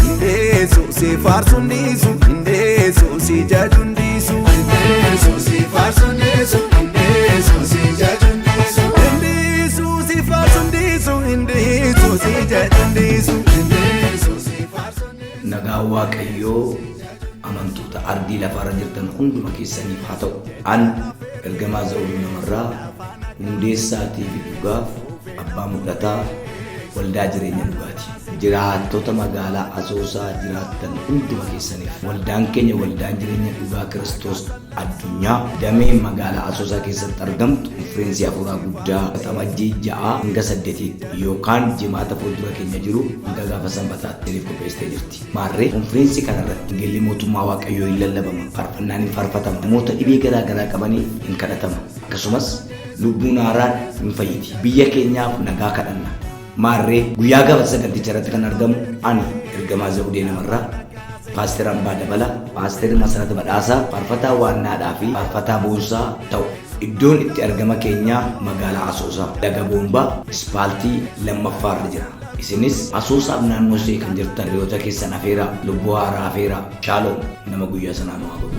indeesu si faarsuun dhiisu indeesu si jajuun dhiisu indeesu si faarsuun dhiisu indeesu si jajuun dhiisu indeesu si faarsuun dhiisu indeesu si jajuun dhiisu indeesu si faarsuun dhiisu. Nagaa Waaqayyoo amantoota ardii lafarra jirtan hunduma keessaniif haa ta'u. An ergamaa Zawuduu Namarraa hundeessaatii fi dhugaaf abbaa mul'ataa waldaa jireenya dhugaati. Jiraattota magaalaa Asoosaa jiraattan hunduma keessaniif waldaan keenya waldaan jireenya dhugaa Kiristoos addunyaa damee magaalaa Asoosaa keessatti argamtu konfirensii hafuuraa guddaa Amajjii 6 hanga 8 yookaan jimaata fuuldura keenya jiru hanga gaafa sanbataatti isiniif qopheessitee jirti. Maarree konfirensii kanarratti injilli mootummaa Waaqayyoo hin lallabama, faarfannaan hin faarfatama, namoota dhibee garaa garaa qabaniif hin kadhatama, akkasumas lubbuun haaraan hin fayyiti. Biyya keenyaaf nagaa kadhanna. Maarree guyyaa gaafa saganticha irratti kan argamu ani ergamaa Zawudee Namarraa, Paaster Ambaa Dabalaa, Paaster Masarat Badhaasaa, faarfataa waannaadhaa fi faarfataa boonsaa ta'u. Iddoon itti argama keenyaa magaalaa Asoosaa Laga Boombaa ispaaltii lammaffaarra jira. Isinis Asoosaaf naannoo ishee kan jirtan hiriyoota keessan afeeraa, lubbuu haaraa afeeraa. Shaaloom nama guyyaa sanaa nu haa godhu.